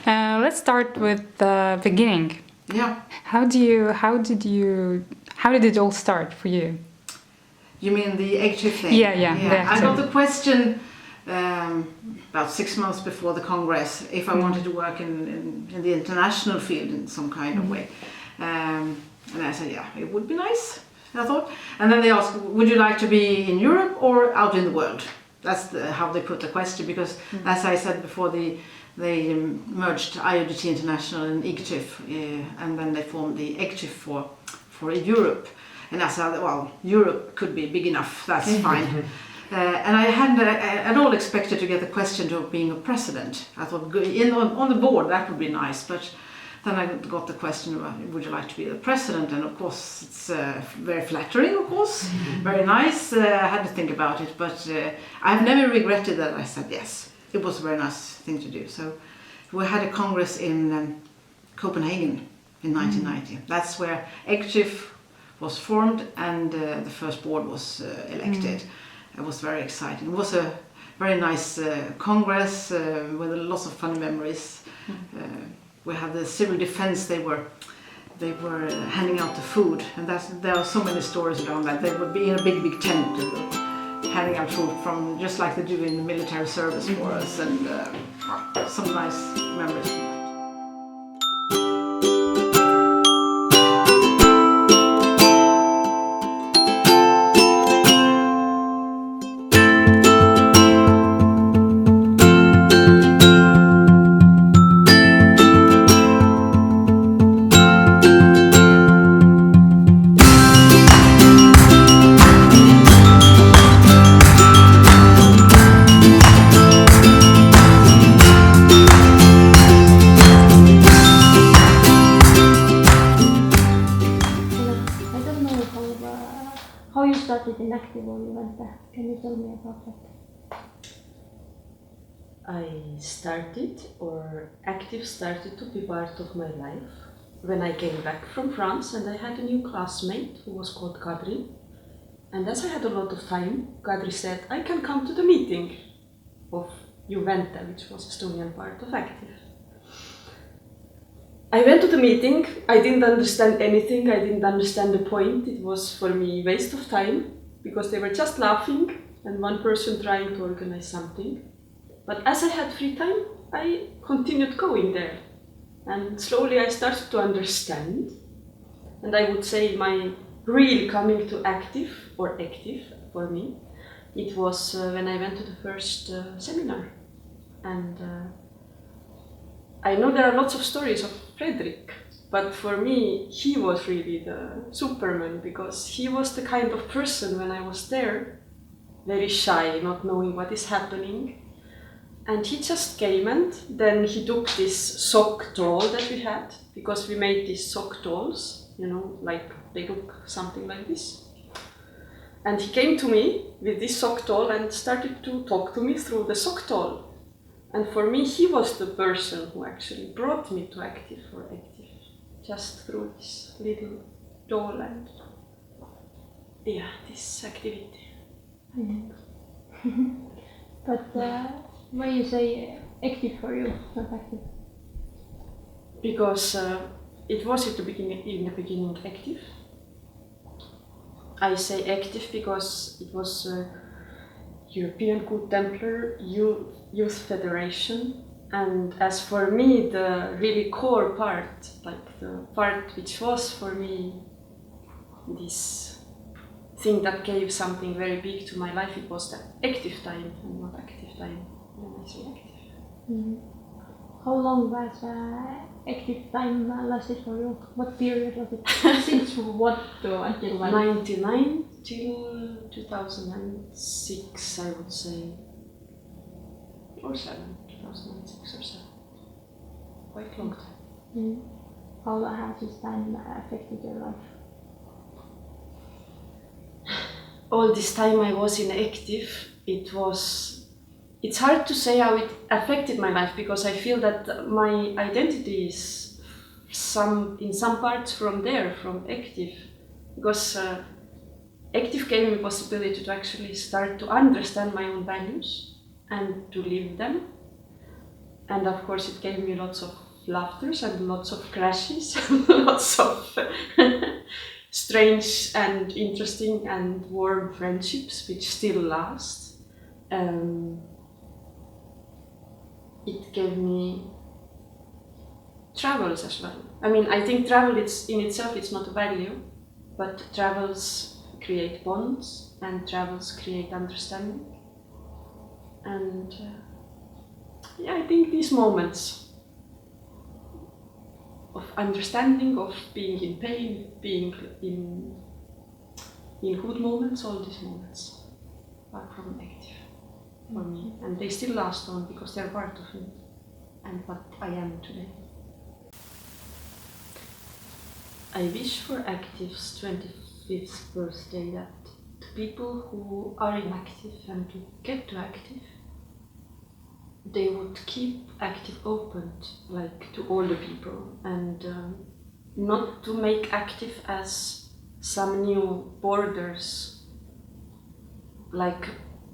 Let's start with the beginning. Yeah. How did it all start for you? You mean the active thing? Yeah. I got the question about 6 months before the Congress if I wanted to work in the international field in some kind of way. And I said, yeah, it would be nice, I thought. And then they asked, would you like to be in Europe or out in the world? That's how they put the question, because as I said before, they merged IODT International and IGTIF, and then they formed the IGTIF for Europe. And I said, well, Europe could be big enough, that's fine. And I hadn't at all expected to get the question of being a president. I thought, on the board, that would be nice. But then I got the question, would you like to be the president? And of course, it's very flattering, of course, very nice. I had to think about it, but I've never regretted that I said yes. It was a very nice thing to do. So we had a congress in Copenhagen in 1990. That's where EGTIF was formed and the first board was elected. It was very exciting. It was a very nice congress with lots of fun memories. We had the civil defense. They were handing out the food, and there are so many stories around that. They would be in a big tent handing out food, from just like they do in the military service for us, and some nice memories from that. How you started in active or you went there? Can you tell me about that? I started, or active started to be part of my life when I came back from France, and I had a new classmate who was called Kadri. And as I had a lot of time, Kadri said, I can come to the meeting of Juventa, which was Estonian part of active. I went to the meeting. I didn't understand anything. I didn't understand the point. It was for me a waste of time because they were just laughing and one person trying to organize something. But as I had free time, I continued going there. And slowly I started to understand. And I would say my real coming to active for me, it was when I went to the first seminar. And I know there are lots of stories of Fredrik, but for me, he was really the Superman, because he was the kind of person when I was there, very shy, not knowing what is happening. And he just came, and then he took this sock doll that we had, because we made these sock dolls, like they look something like this. And he came to me with this sock doll and started to talk to me through the sock doll. And for me, he was the person who actually brought me to active, just through this little doll and this activity. But why you say active for you, not active? Because it was in the beginning active. I say active because it was European Good Templar Youth Federation, and as for me the really core part, like the part which was for me this thing that gave something very big to my life, it was the active time and not active time when I say active. How long was active time lasted for you? What period was it? Since what until when? 99 till 2006, I would say, or 2006 or 7. Quite long time. How has this time affected your life? All this time I was in active, it's hard to say how it affected my life, because I feel that my identity is in some parts from active, because active gave me the possibility to actually start to understand my own values and to live them. And of course it gave me lots of laughters and lots of crashes, lots of strange and interesting and warm friendships which still last. It gave me travels as well. I mean, I think travel in itself it's not a value, but travels create bonds and travels create understanding. And yeah, I think these moments of understanding, of being in pain, being in good moments, all these moments are from active for me, and they still last on because they're part of me and what I am today. I wish for Active's 25th birthday that the people who are inactive and to get to Active, they would keep Active open, like to all the people, and not to make Active as some new borders, like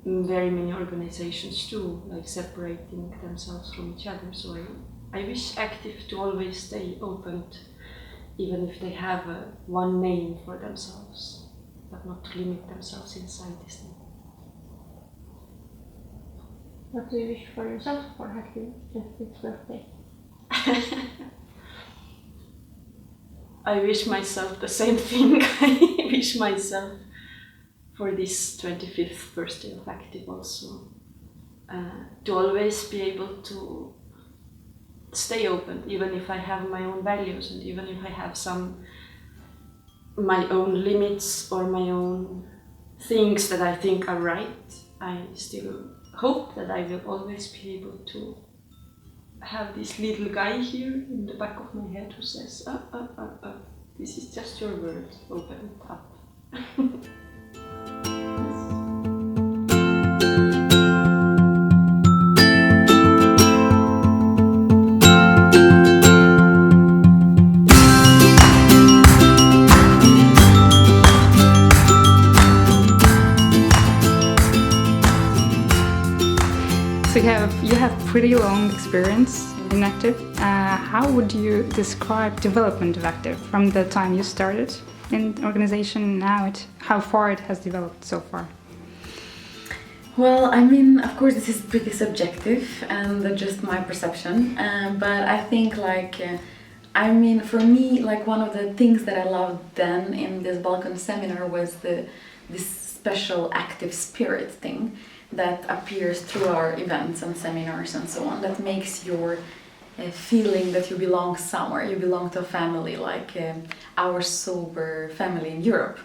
very many organizations do, like separating themselves from each other. So I wish Active to always stay open, even if they have one name for themselves, but not to limit themselves inside this name. What do you wish for yourself for Active 25th birthday? I wish myself the same thing. I wish myself for this 25th birthday of Active also, to always be able to stay open, even if I have my own values and even if I have my own limits or my own things that I think are right. I still hope that I will always be able to have this little guy here in the back of my head who says, this is just your word, open it up. So you have pretty long experience in Active. How would you describe development of Active from the time you started in the organization now? How far it has developed so far? Well, I mean, of course, this is pretty subjective and just my perception. But I think, for me, one of the things that I loved then in this Balkan seminar was this special active spirit thing that appears through our events and seminars and so on, that makes your feeling that you belong somewhere, you belong to a family, like our sober family in Europe.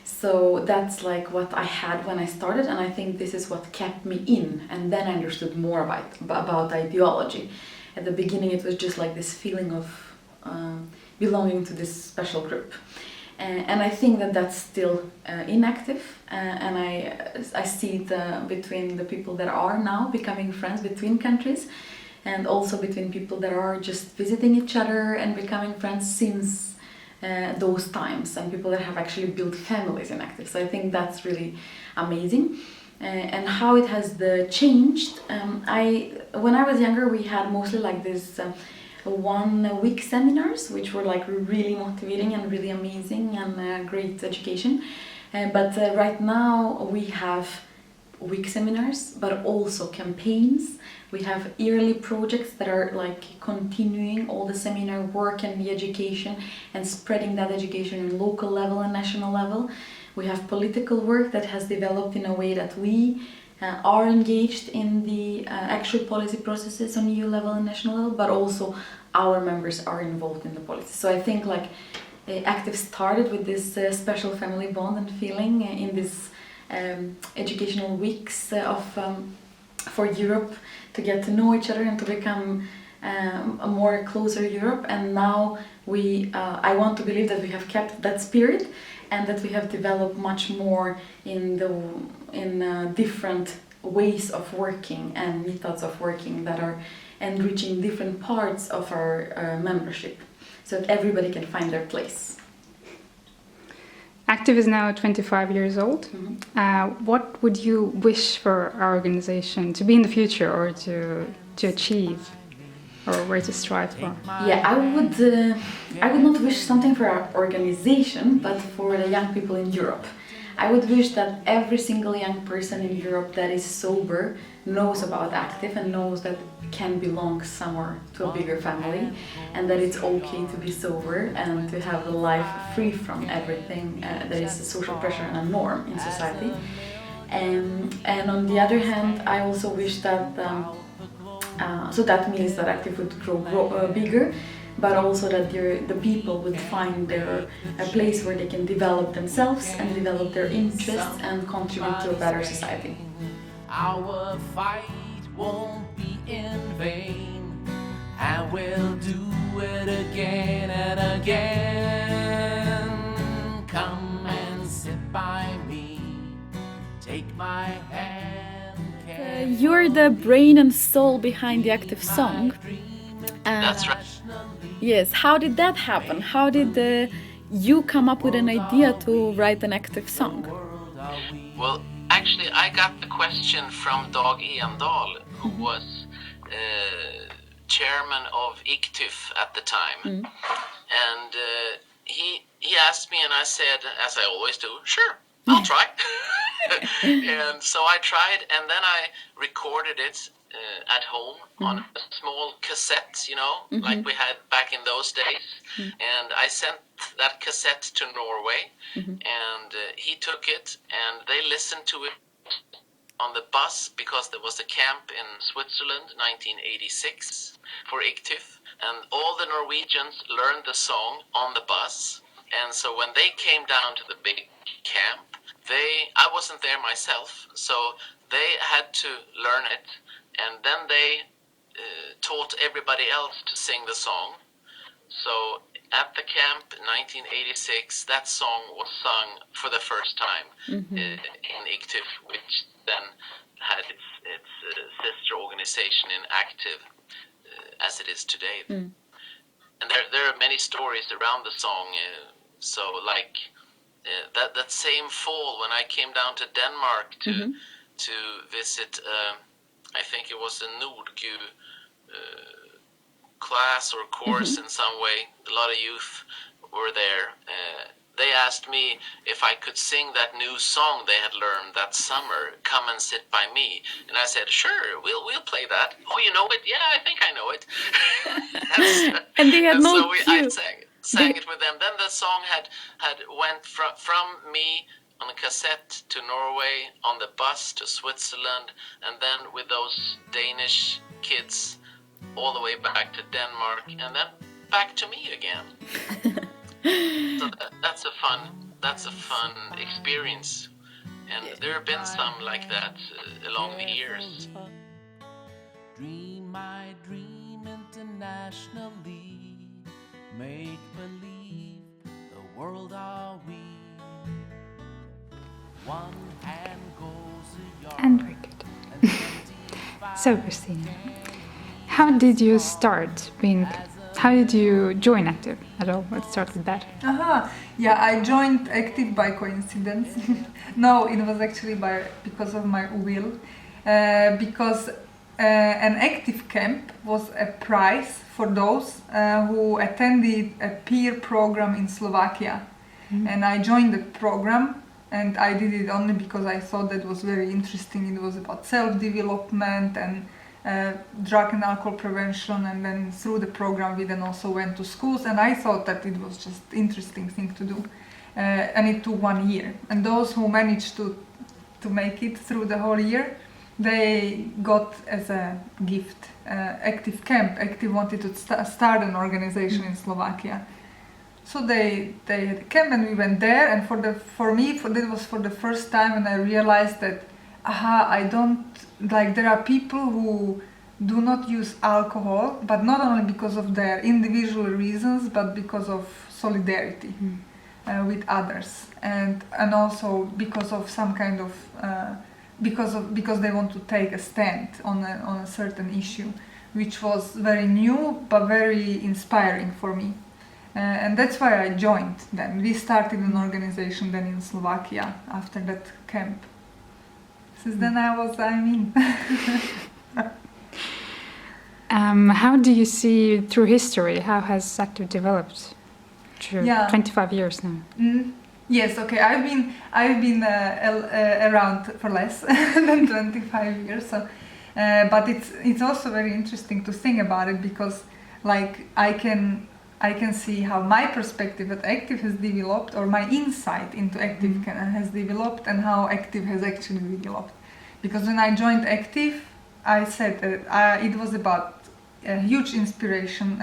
So that's what I had when I started, and I think this is what kept me in, and then I understood more about ideology. At the beginning it was just this feeling of belonging to this special group. And I think that that's still inactive, and I see it between the people that are now becoming friends between countries, and also between people that are just visiting each other and becoming friends since those times, and people that have actually built families in Active. So I think that's really amazing. And how it has changed, when I was younger we had mostly this 1 week seminars, which were really motivating and really amazing and great education. But right now we have week seminars, but also campaigns. We have yearly projects that are continuing all the seminar work and the education and spreading that education on local level and national level. We have political work that has developed in a way that we are engaged in the actual policy processes on EU level and national level, but also our members are involved in the policy. So I think Active started with this special family bond and feeling in this educational weeks for Europe, to get to know each other and to become a more closer Europe. And now I want to believe that we have kept that spirit and that we have developed much more in different ways of working and methods of working that are enriching different parts of our membership, so that everybody can find their place. Active is now 25 years old. Mm-hmm. What would you wish for our organization to be in the future or to achieve? or where to strive for? Yeah, I would not wish something for our organization, but for the young people in Europe. I would wish that every single young person in Europe that is sober knows about Active and knows that can belong somewhere to a bigger family, and that it's okay to be sober and to have a life free from everything that is a social pressure and a norm in society. And on the other hand, I also wish that so that means that Active would grow bigger, but also that the people would find a place where they can develop themselves and develop their interests and contribute to a better society. Our fight won't be in vain, and we'll do it again and again. Come and sit by me, take my hand. You're the brain and soul behind the Active song. That's right. Yes, how did that happen? How did you come up with an idea to write an Active song? Well, actually, I got the question from Dag Endal, who was chairman of ICTUF at the time. And he asked me, and I said, as I always do, sure, I'll try. And so I tried, and then I recorded it at home on a small cassette, you know, like we had back in those days. And I sent that cassette to Norway, and he took it, and they listened to it on the bus, because there was a camp in Switzerland, 1986, for ICTUF, and all the Norwegians learned the song on the bus. And so when they came down to the big camp, I wasn't there myself, so they had to learn it, and then they taught everybody else to sing the song. So at the camp in 1986, that song was sung for the first time in ICTUF, which then had its sister organization in Active as it is today. And there are many stories around the song. So like that same fall when I came down to Denmark to visit, I think it was a Nordgu class or course in some way. A lot of youth were there. They asked me if I could sing that new song they had learned that summer, Come and Sit by Me. And I said, sure, we'll play that. Oh, you know it? Yeah, I think I know it. And they had and no so I cue. sang it with them. Then the song had went from me on a cassette to Norway, on the bus to Switzerland, and then with those Danish kids all the way back to Denmark, and then back to me again. So that's a fun experience, and there have been some like that along the years. Dream my dream internationally, make believe the world are we. One hand goes a yard. And very good. So, Christina, how did you start being? How did you join Active at all? Let's start with that. Yeah, I joined Active by coincidence. No, it was actually because of my will. Because an Active camp was a prize for those who attended a peer program in Slovakia. And I joined the program, and I did it only because I thought that was very interesting. It was about self-development and drug and alcohol prevention, and then through the program we then also went to schools, and I thought that it was just interesting thing to do, and it took 1 year, and those who managed to make it through the whole year, they got as a gift Active camp. Active wanted to start an organization in Slovakia, so they had a camp and we went there, and for me that was for the first time, and I realized that I don't like, there are people who do not use alcohol, but not only because of their individual reasons, but because of solidarity with others, and also because of some kind of because they want to take a stand on a certain issue, which was very new but very inspiring for me, and that's why I joined. Then we started an organization then in Slovakia after that camp. Since then I'm in. How do you see through history, how has Active developed through 25 years now? Yes, okay. I've been around for less than 25 years, so, but it's also very interesting to think about it, because like I can see how my perspective at Active has developed, or my insight into Active has developed, and how Active has actually developed. Because when I joined Active, I said that it was about a huge inspiration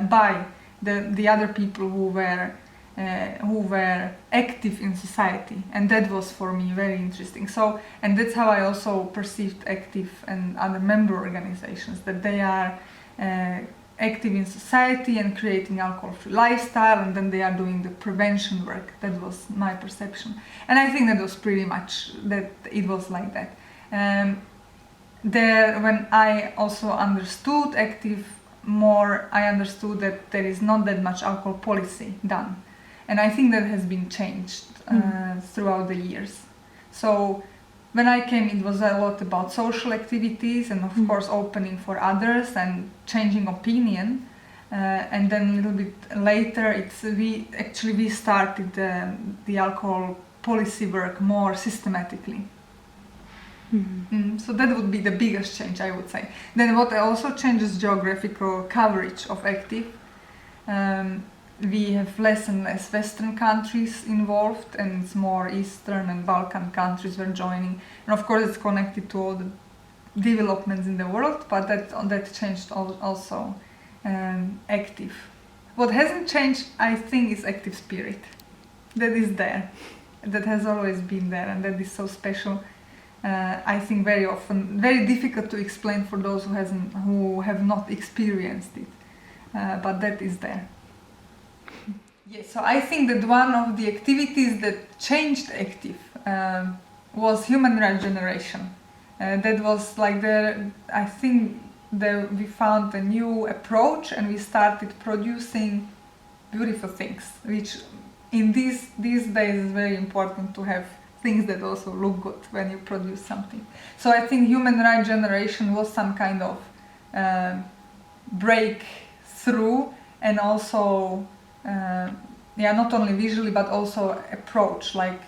by the other people who were active in society, and that was for me very interesting. So, and that's how I also perceived Active and other member organizations, that they are active in society and creating alcohol-free lifestyle, and then they are doing the prevention work. That was my perception, and I think that was pretty much that. It was like that. When I also understood Active more, I understood that there is not that much alcohol policy done, and I think that has been changed throughout the years. So when I came, it was a lot about social activities, and of course opening for others and changing opinion. And then a little bit later, we started the alcohol policy work more systematically. So that would be the biggest change, I would say. Then what also changes geographical coverage of Active. We have less and less Western countries involved, and it's more Eastern and Balkan countries were joining. And of course it's connected to all the developments in the world, but that changed also Active. What hasn't changed, I think, is Active spirit. That is there. That has always been there, and that is so special. I think very often very difficult to explain for those who have not experienced it, but that is there. Yes, so I think that one of the activities that changed Active was human rights generation. That was like I think we found a new approach, and we started producing beautiful things, which in these days is very important to have things that also look good when you produce something. So I think human rights generation was some kind of breakthrough, and also not only visually but also approach. Like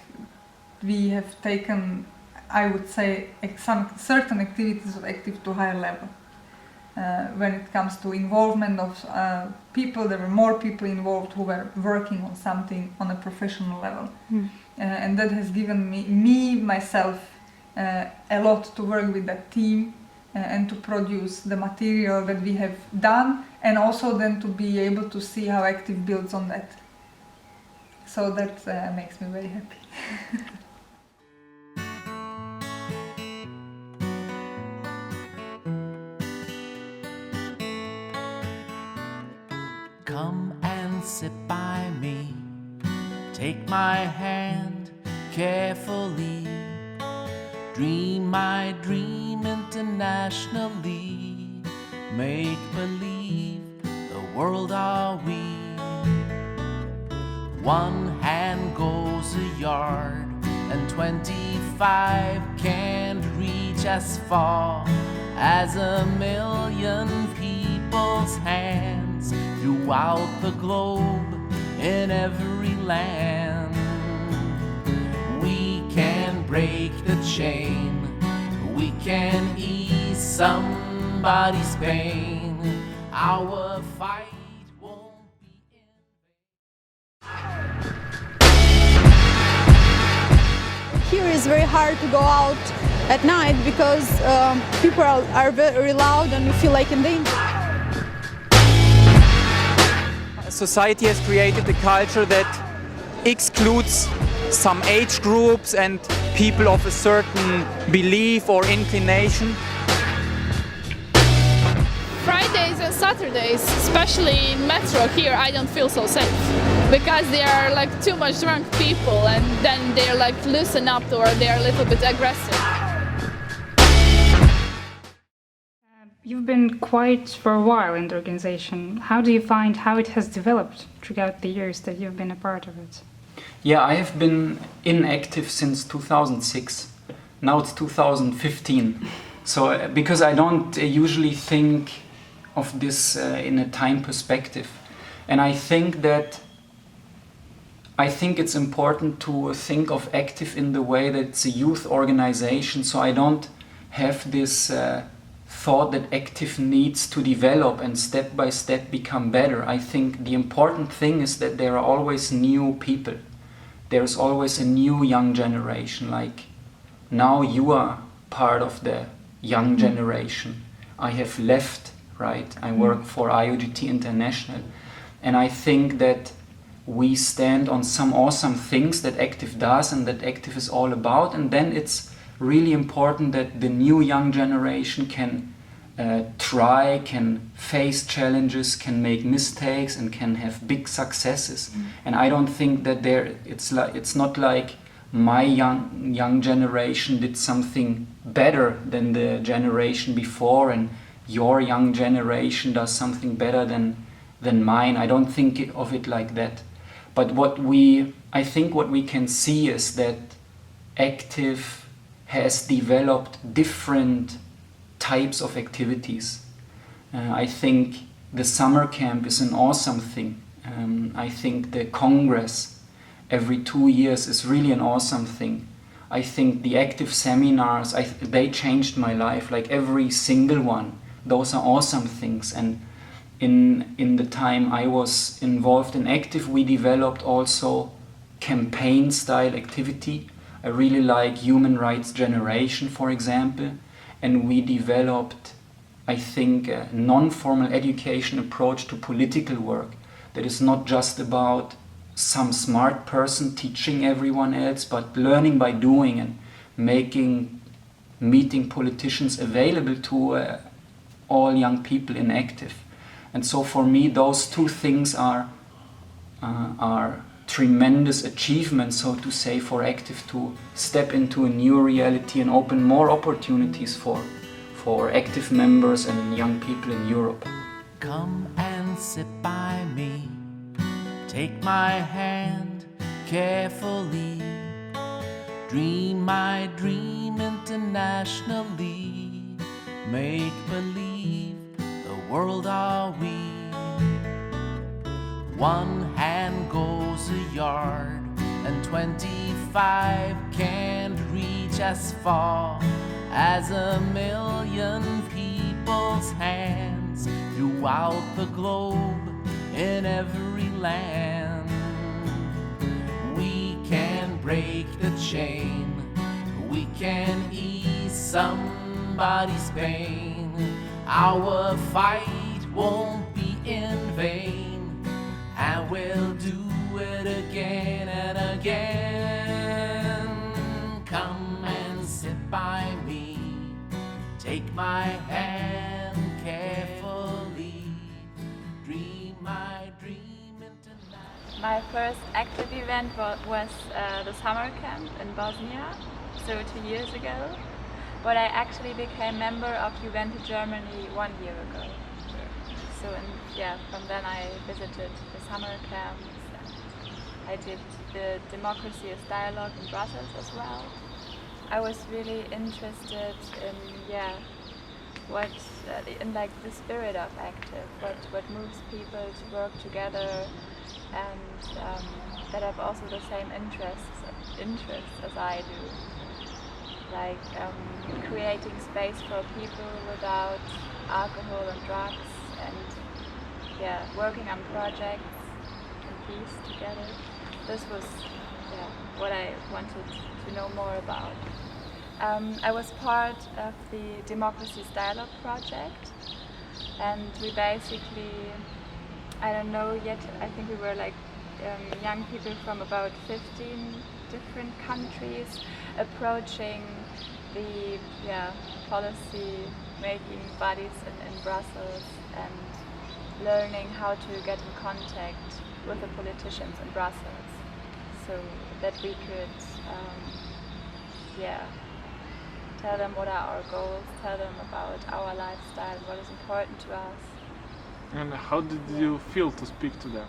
we have taken, I would say, some certain activities of Active to higher level. When it comes to involvement of people, there were more people involved who were working on something on a professional level. And that has given myself a lot to work with that team and to produce the material that we have done, and also then to be able to see how Active builds on that. So that makes me very happy. Come and sit by me, take my hand carefully, dream my dream internationally, make believe the world are we. One hand goes a yard and 25 can't reach as far as a million people's hands throughout the globe, in every land. We can break the chain, we can ease somebody's pain. Our fight won't be in vain. Here is very hard to go out at night because people are very loud and you feel like in danger. Society has created a culture that excludes some age groups and people of a certain belief or inclination. Fridays and Saturdays, especially in metro here, I don't feel so safe because there are like too much drunk people, and then they're like loosen up or they're a little bit aggressive. You've been quiet for a while in the organization. How do you find how it has developed throughout the years that you've been a part of it? Yeah, I have been inactive since 2006. Now it's 2015. So because I don't usually think of this in a time perspective, and I think it's important to think of Active in the way that it's a youth organization. So I don't have this thought that Active needs to develop and step by step become better. I think the important thing is that there are always new people. There's always a new young generation. Like now you are part of the young generation. I have left, right? I work for IOGT International. And I think that we stand on some awesome things that Active does and that Active is all about. And then it's really important that the new young generation can try, can face challenges, can make mistakes, and can have big successes. And I don't think that it's not like my young generation did something better than the generation before, and your young generation does something better than mine. I don't think of it like that. But I think what we can see is that Active has developed different types of activities. I think the summer camp is an awesome thing. I think the Congress every 2 years is really an awesome thing. I think the Active seminars, they changed my life, like every single one. Those are awesome things. And in the time I was involved in Active, we developed also campaign-style activity. I really like Human Rights Generation, for example. And we developed, I think, a non-formal education approach to political work that is not just about some smart person teaching everyone else, but learning by doing and meeting politicians available to all young people in Active. And so for me, those two things are tremendous achievements, so to say, for Active to step into a new reality and open more opportunities for Active members and young people in Europe. Come and sit by me, take my hand carefully, dream my dream internationally, make believe the world are we. One hand goes a yard and 25 can't reach as far as 1,000,000 people's hands throughout the globe in every land. We can break the chain, we can ease somebody's pain. Our fight won't be in vain, and we'll do it again and again. Come and sit by me, take my hand carefully, dream my dream international. My first Active event was the summer camp in Bosnia, so 2 years ago. But I actually became member of Juventus Germany 1 year ago. So from then I visited the summer camps. I did the Democracy is Dialogue in Brussels as well. I was really interested in what in like the spirit of Active, what moves people to work together, and that have also the same interests as I do, like creating space for people without alcohol and drugs, and working on projects in peace together. This was what I wanted to know more about. I was part of the Democracy's Dialogue project, and we basically, I don't know yet, I think we were like young people from about 15 different countries approaching the policy making bodies in Brussels and learning how to get in contact with the politicians in Brussels, so that we could tell them what are our goals, tell them about our lifestyle, what is important to us. And how did you feel to speak to them?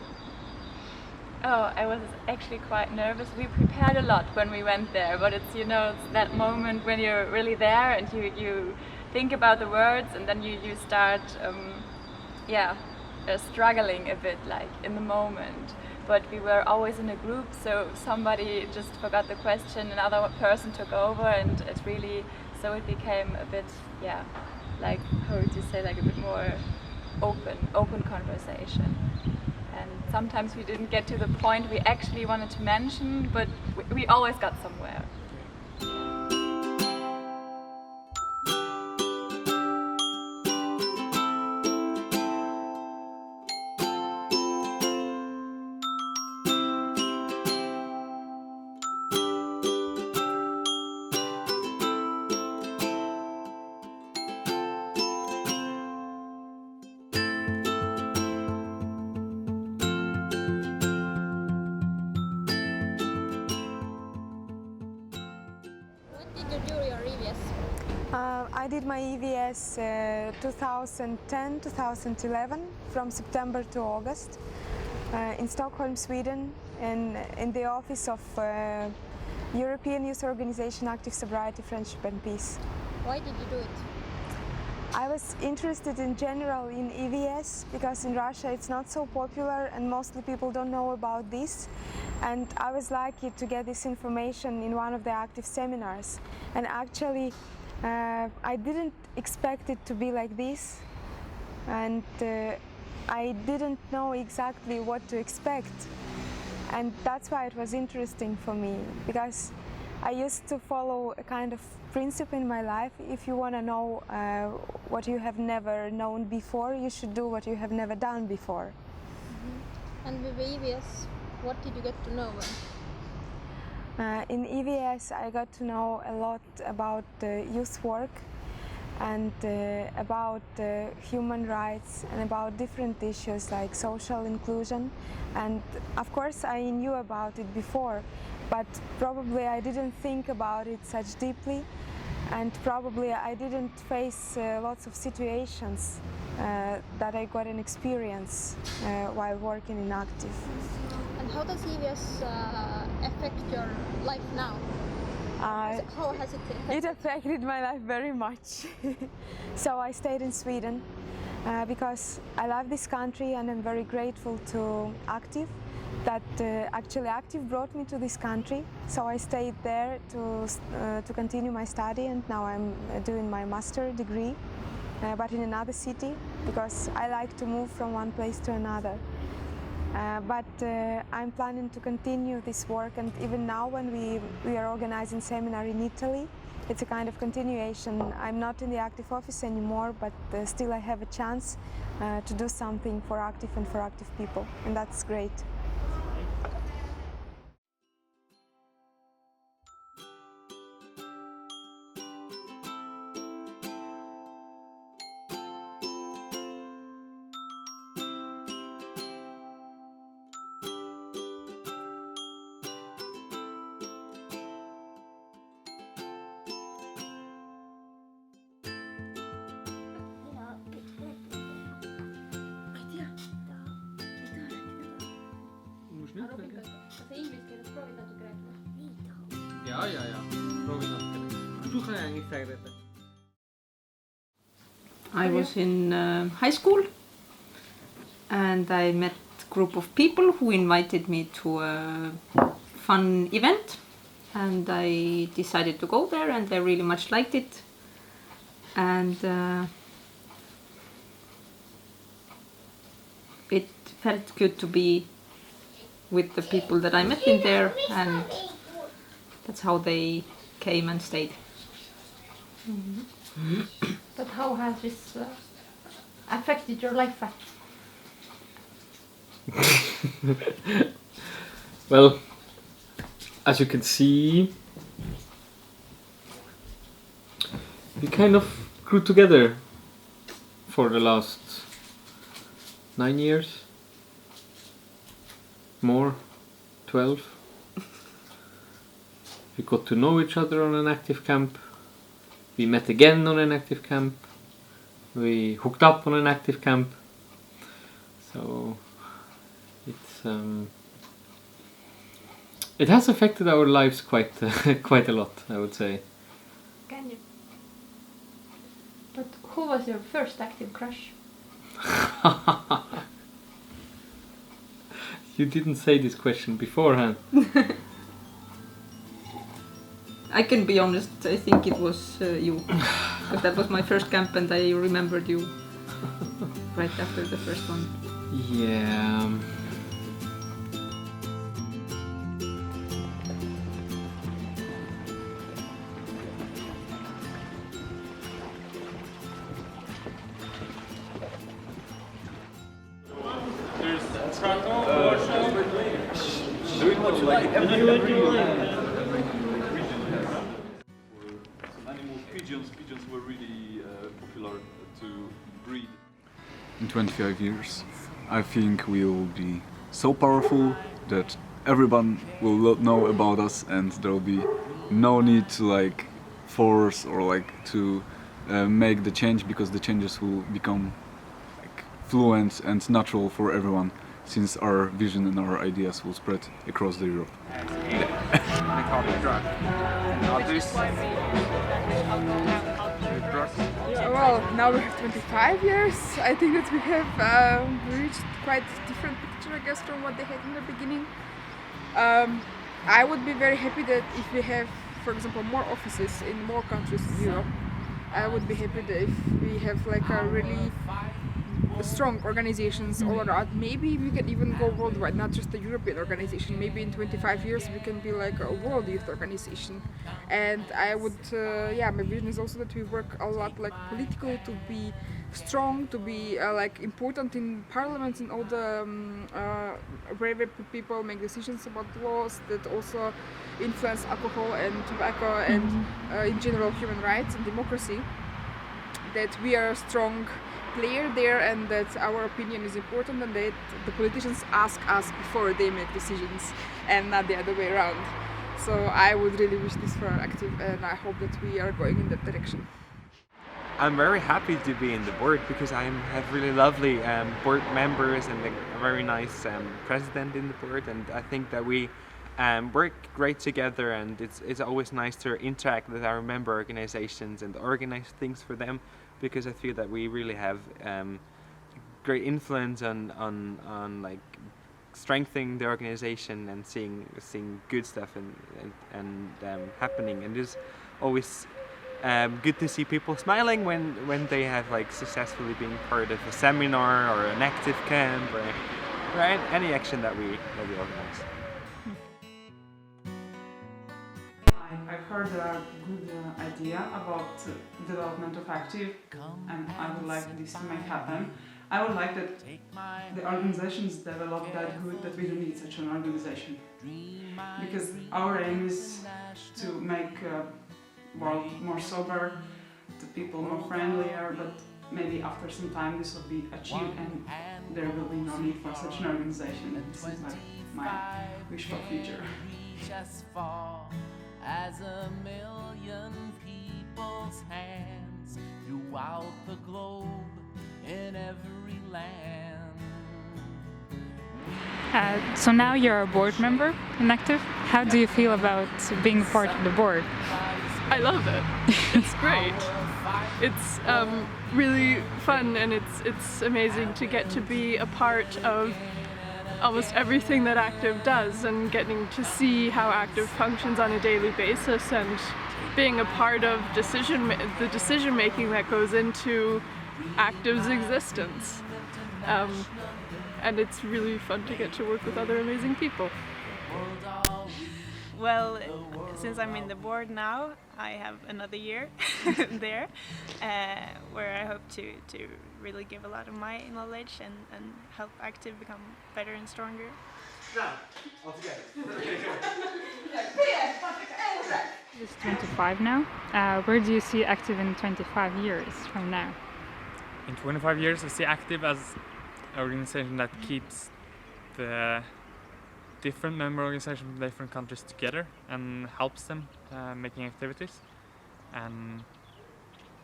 Oh, I was actually quite nervous. We prepared a lot when we went there, but it's it's that moment when you're really there and think about the words, and then you start struggling a bit like in the moment. But we were always in a group, so somebody just forgot the question, another person took over, and it became a bit, like, how would you say, like a bit more open conversation. And sometimes we didn't get to the point we actually wanted to mention, but we always got somewhere. I did my EVS 2010-2011 from September to August in Stockholm, Sweden, in the office of European Youth Organization Active Sobriety, Friendship and Peace. Why did you do it? I was interested in general in EVS because in Russia it's not so popular and mostly people don't know about this. And I was lucky to get this information in one of the active seminars. And actually I didn't expect it to be like this, and I didn't know exactly what to expect, and that's why it was interesting for me, because I used to follow a kind of principle in my life: if you want to know what you have never known before, you should do what you have never done before. Mm-hmm. And with EVS, what did you get to know? In EVS I got to know a lot about youth work and about human rights and about different issues like social inclusion, and of course I knew about it before, but probably I didn't think about it such deeply, and probably I didn't face lots of situations that I got an experience while working in Active. And how does EVS affect your life now? How has it affected? It affected my life very much. So I stayed in Sweden because I love this country, and I'm very grateful to Active that actually Active brought me to this country. So I stayed there to continue my study, and now I'm doing my master degree, but in another city, because I like to move from one place to another. But I'm planning to continue this work, and even now when we are organizing seminar in Italy, it's a kind of continuation. I'm not in the Active office anymore, but still I have a chance to do something for Active and for Active people, and that's great. I was in high school, and I met a group of people who invited me to a fun event, and I decided to go there, and I really much liked it. And it felt good to be with the people that I met in there, and that's how they came and stayed. Mm-hmm. But how has this affected your life? Well, as you can see, we kind of grew together for the last 9 years. More, 12. We got to know each other on an Active camp. We met again on an Active camp. We hooked up on an Active camp. So it's it has affected our lives quite quite a lot, I would say. Can you? Who was your first active crush? You didn't say this question beforehand. I can be honest, I think it was you. Because that was my first camp and I remembered you right after the first one. Yeah. Pigeons were really popular to breed. In 25 years, I think we'll be so powerful that everyone will know about us, and there will be no need to like force or like to make the change, because the changes will become like fluent and natural for everyone, since our vision and our ideas will spread across the Europe. Well, now we have 25 years. I think that we have reached quite a different picture, I guess, from what they had in the beginning. I would be very happy that if we have, for example, more offices in more countries in Europe, I would be happy that if we have like a really strong organizations all around. Maybe we can even go worldwide, not just a European organization. Maybe in 25 years we can be like a world youth organization. And I would, my vision is also that we work a lot like political, to be strong, to be like important in parliaments and all the wherever people make decisions about laws that also influence alcohol and tobacco and in general human rights and democracy. That we are a strong player there, and that our opinion is important, and that the politicians ask us before they make decisions and not the other way around. So I would really wish this for Active, and I hope that we are going in that direction. I'm very happy to be in the board because I have really lovely board members and a very nice president in the board, and I think that we work great together, and it's always nice to interact with our member organizations and organize things for them, because I feel that we really have great influence on like strengthening the organization and seeing good stuff and happening, and it's always good to see people smiling when they have like successfully been part of a seminar or an active camp or any action that we organize. I've heard a good idea about development of Active, and I would like this to make happen. I would like that the organizations develop that good that we don't need such an organization. Because our aim is to make world more sober, the people more friendlier, but maybe after some time this will be achieved and there will be no need for such an organization. This is like my wish for future. As a million people's hands throughout the globe, in every land. So now you're a board member in Active. How do you feel about being part of the board? I love it. It's great. It's really fun, and it's amazing to get to be a part of almost everything that Active does, and getting to see how Active functions on a daily basis, and being a part of the decision making that goes into Active's existence. And it's really fun to get to work with other amazing people. Well, since I'm in the board now, I have another year there, where I hope to really give a lot of my knowledge and help Active become better and stronger. Now, all together. It's 25 now. Where do you see Active in 25 years from now? In 25 years, I see Active as an organization that keeps the different member organizations from different countries together and helps them making activities, and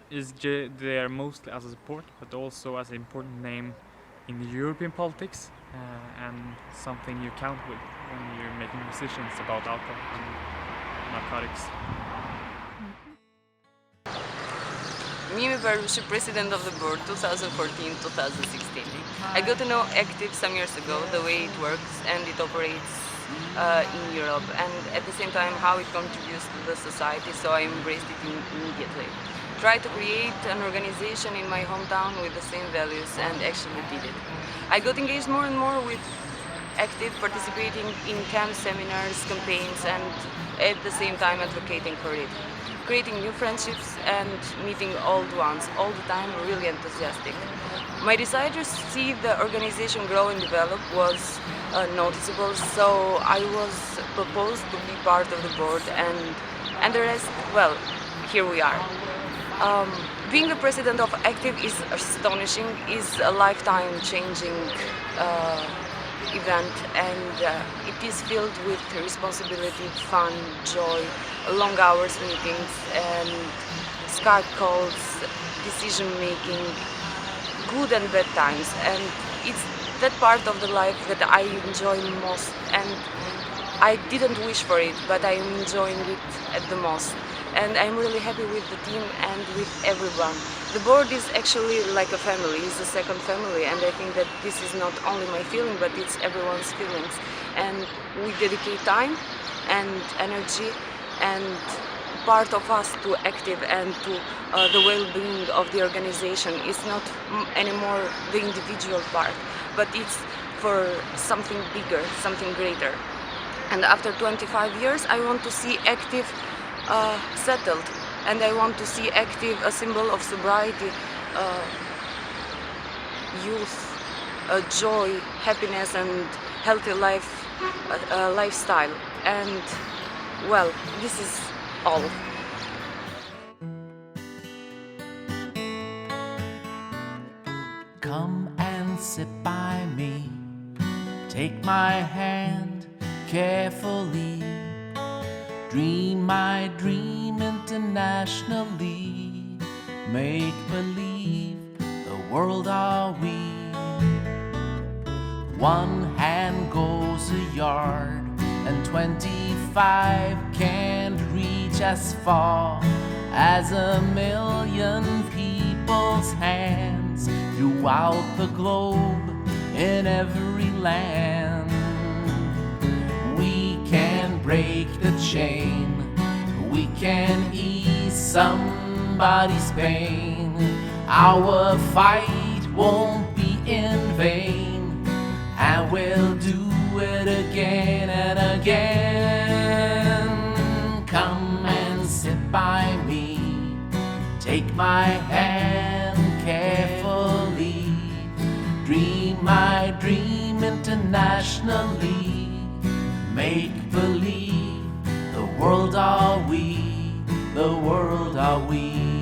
is there mostly as a support, but also as an important name in European politics, and something you count with when you're making decisions about alcohol and narcotics. Mimi Barushi, president of the board, 2014-2016. I got to know Active some years ago, the way it works and it operates in Europe, and at the same time how it contributes to the society, so I embraced it immediately. Tried to create an organization in my hometown with the same values and actually did it. I got engaged more and more with Active, participating in camp seminars, campaigns, and at the same time advocating for it. Creating new friendships and meeting old ones, all the time really enthusiastic. My desire to see the organization grow and develop was noticeable, so I was proposed to be part of the board, and the rest, well, here we are. Being the president of Active is astonishing, is a lifetime-changing event, and it is filled with responsibility, fun, joy, long hours meetings, and Skype calls, decision-making, good and bad times, and it's that part of the life that I enjoy most, and I didn't wish for it, but I'm enjoying it at the most. And I'm really happy with the team and with everyone. The board is actually like a family, it's a second family, and I think that this is not only my feeling, but it's everyone's feelings. And we dedicate time and energy and part of us to Active and to the well-being of the organization. It's not anymore the individual part, but it's for something bigger, something greater. And after 25 years, I want to see Active settled, and I want to see Active a symbol of sobriety, youth, joy, happiness, and healthy lifestyle. And well, this is all. Come and sit by me, take my hand carefully. Dream my dream internationally. Make believe the world are we. One hand goes a yard and 25 can't reach as far as 1,000,000 people's hands throughout the globe in every land. We can break the chain, we can ease somebody's pain. Our fight won't be in vain, and we'll do it again and again. Come and sit by me, take my hand carefully. Dream my dream internationally. Make believe the world are we, the world are we.